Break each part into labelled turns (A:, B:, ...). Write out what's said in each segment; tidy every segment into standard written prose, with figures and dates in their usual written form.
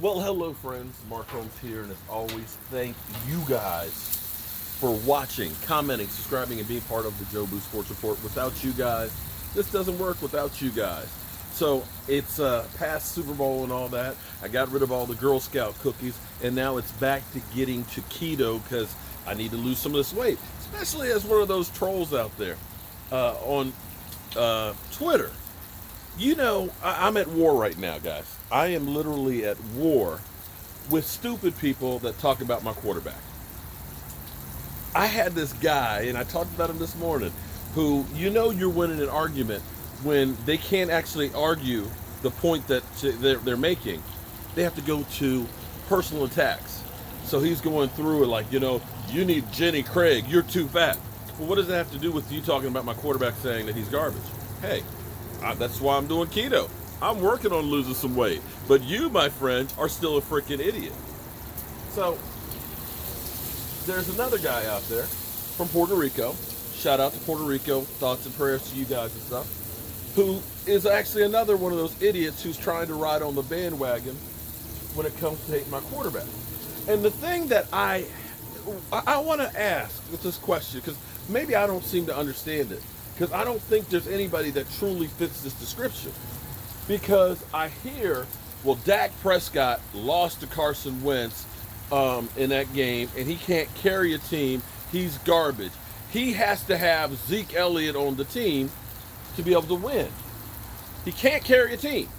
A: Well, hello, friends. Mark Holmes here, and as always, thank you guys for watching, commenting, subscribing, and being part of the Joe Boo Sports Report. Without you guys, this doesn't work without you guys. So it's past Super Bowl and all that. I got rid of all the Girl Scout cookies, and now it's back to getting to keto because I need to lose some of this weight, especially as one of those trolls out there on Twitter. You know, I'm at war right now, guys. I am literally at war with stupid people that talk about my quarterback. I had this guy, and I talked about him this morning, who, you know, you're winning an argument when they can't actually argue the point that they're making. They have to go to personal attacks. So he's going through it like, you need Jenny Craig, you're too fat. Well, what does that have to do with you talking about my quarterback saying that he's garbage? Hey, that's why I'm doing keto. I'm working on losing some weight. But you, my friend, are still a freaking idiot. So, there's another guy out there from Puerto Rico. Shout out to Puerto Rico. Thoughts and prayers to you guys and stuff. Who is actually another one of those idiots who's trying to ride on the bandwagon when it comes to hating my quarterback. And the thing that I want to ask with this question, because maybe I don't seem to understand it, because I don't think there's anybody that truly fits this description. Because I hear, well, Dak Prescott lost to Carson Wentz in that game, and he can't carry a team. He's garbage. He has to have Zeke Elliott on the team to be able to win. He can't carry a team.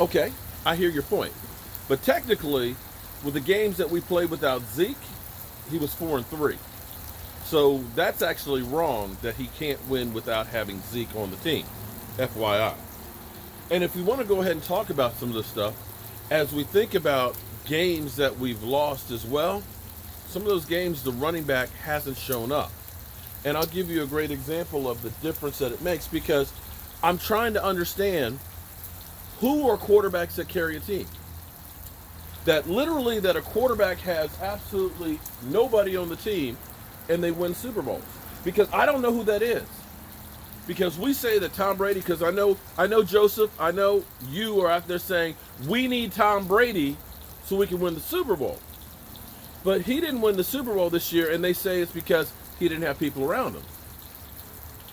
A: Okay, I hear your point. But technically, with the games that we played without Zeke, he was 4-3. So that's actually wrong that he can't win without having Zeke on the team, FYI. And if we want to go ahead and talk about some of this stuff, as we think about games that we've lost as well, some of those games the running back hasn't shown up. And I'll give you a great example of the difference that it makes, because I'm trying to understand who are quarterbacks that carry a team. That literally that a quarterback has absolutely nobody on the team and they win Super Bowls. Because I don't know who that is. Because we say that Tom Brady, because I know Joseph, I know you are out there saying, we need Tom Brady so we can win the Super Bowl. But he didn't win the Super Bowl this year, and they say it's because he didn't have people around him.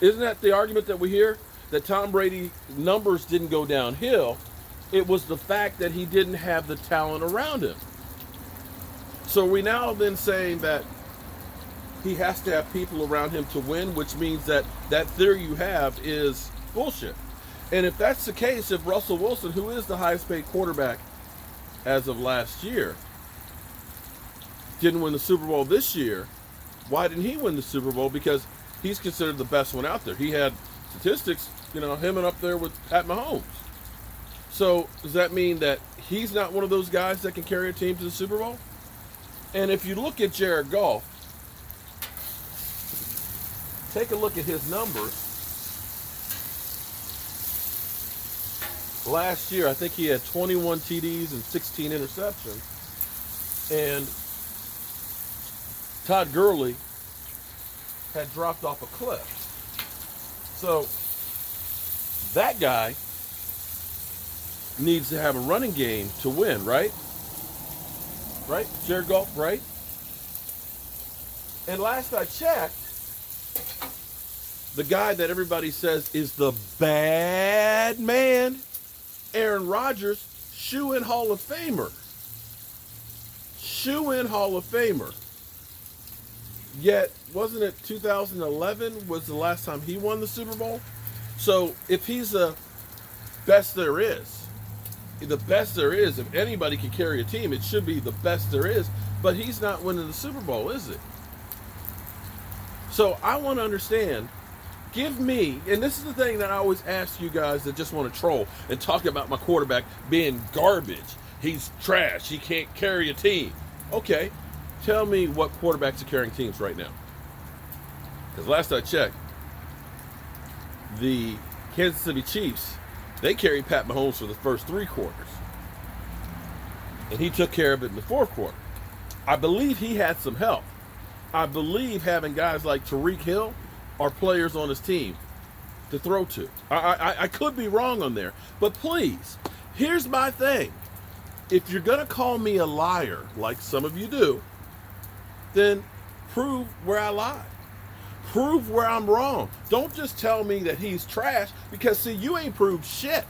A: Isn't that the argument that we hear? That Tom Brady numbers didn't go downhill. It was the fact that he didn't have the talent around him. So we now then saying that he has to have people around him to win, which means that that theory you have is bullshit. And if that's the case, if Russell Wilson, who is the highest paid quarterback as of last year, didn't win the Super Bowl this year, why didn't he win the Super Bowl? Because he's considered the best one out there. He had statistics, him and up there with Pat Mahomes. So does that mean that he's not one of those guys that can carry a team to the Super Bowl? And if you look at Jared Goff, take a look at his numbers. Last year, I think he had 21 TDs and 16 interceptions. And Todd Gurley had dropped off a cliff. So that guy needs to have a running game to win, right? Right? Jared Goff, right? And last I checked, the guy that everybody says is the bad man, Aaron Rodgers, shoe-in Hall of Famer. Shoe-in Hall of Famer. Yet, wasn't it 2011 was the last time he won the Super Bowl? So, if he's the best there is, if anybody can carry a team, it should be the best there is, but he's not winning the Super Bowl, is it? So, I want to understand, give me, and this is the thing that I always ask you guys that just want to troll and talk about my quarterback being garbage. He's trash. He can't carry a team. Okay, tell me what quarterbacks are carrying teams right now. Because last I checked, the Kansas City Chiefs, they carried Pat Mahomes for the first 3 quarters. And he took care of it in the 4th quarter. I believe he had some help. I believe having guys like Tyreek Hill are players on his team to throw to. I could be wrong on there, but please Here's my thing. If you're going to call me a liar, like some of you do, then prove where I lie. Prove where I'm wrong. Don't just tell me that he's trash, because, see, you ain't proved shit.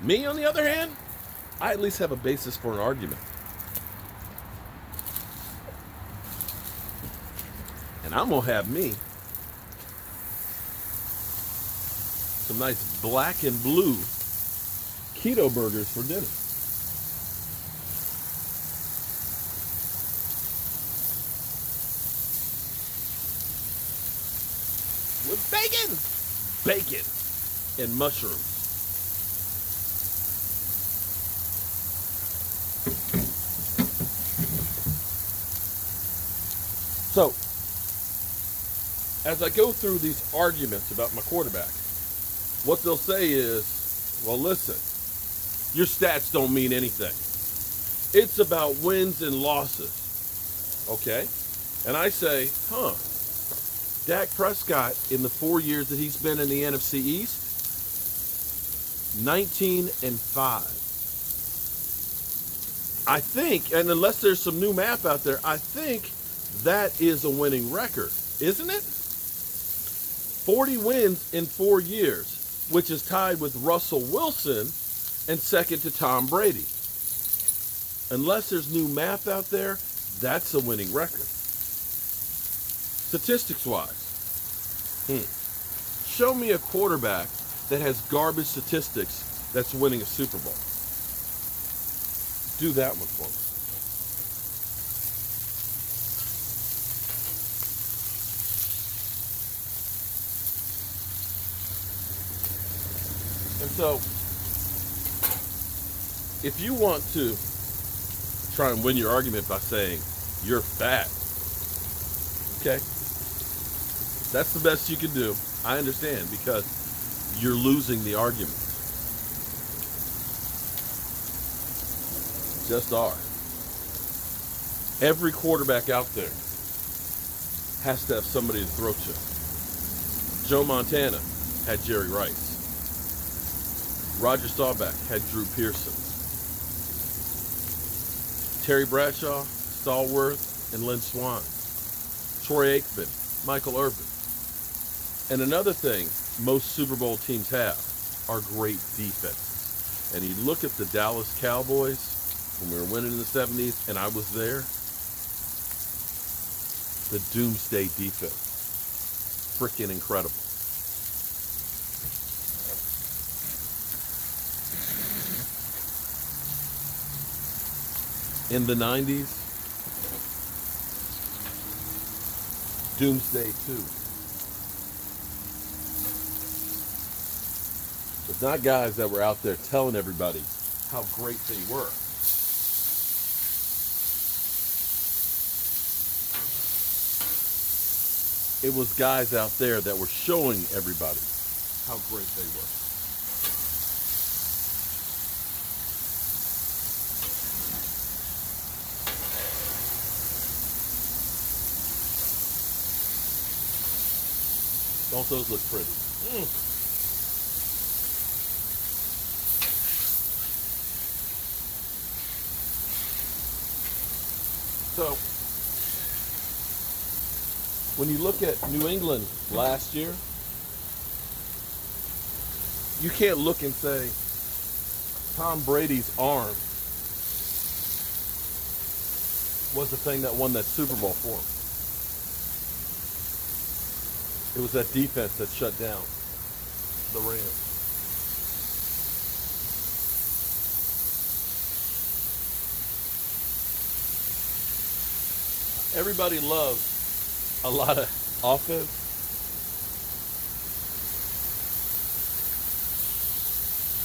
A: Me, on the other hand, I at least have a basis for an argument. And I'm going to have me some nice black and blue keto burgers for dinner. With bacon and mushrooms. So, as I go through these arguments about my quarterback, what they'll say is, well, listen, your stats don't mean anything. It's about wins and losses. Okay? And I say, Dak Prescott, in the 4 years that he's been in the NFC East, 19-5. I think, and unless there's some new math out there, I think that is a winning record, isn't it? 40 wins in 4 years, which is tied with Russell Wilson and second to Tom Brady. Unless there's new math out there, that's a winning record. Statistics-wise, show me a quarterback that has garbage statistics that's winning a Super Bowl. Do that one for me. And so, if you want to try and win your argument by saying you're fat, okay, that's the best you can do. I understand, because you're losing the argument. Just are. Every quarterback out there has to have somebody to throw to. Joe Montana had Jerry Rice. Roger Staubach had Drew Pearson. Terry Bradshaw, Stallworth, and Lynn Swann. Troy Aikman, Michael Irvin. And another thing most Super Bowl teams have are great defenses. And you look at the Dallas Cowboys when we were winning in the 70s, and I was there, the doomsday defense. Freaking incredible. In the 90s, doomsday too. It's not guys that were out there telling everybody how great they were. It was guys out there that were showing everybody how great they were. Don't those look pretty? So, when you look at New England last year, you can't look and say Tom Brady's arm was the thing that won that Super Bowl for him. It was that defense that shut down the Rams. Everybody loves a lot of offense.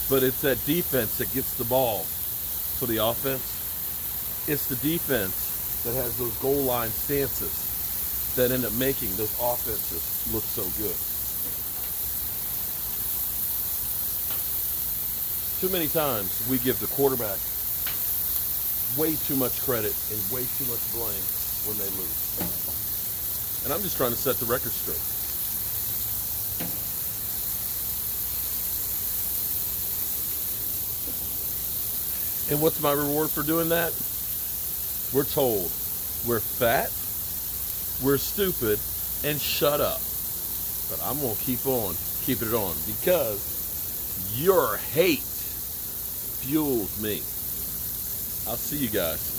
A: But it's that defense that gets the ball for the offense. It's the defense that has those goal line stances that end up making those offenses look so good. Too many times we give the quarterback way too much credit and way too much blame when they lose. And I'm just trying to set the record straight. And what's my reward for doing that? We're told we're fat, we're stupid, and shut up. But I'm going to keep on keeping it on because your hate fuels me. I'll see you guys.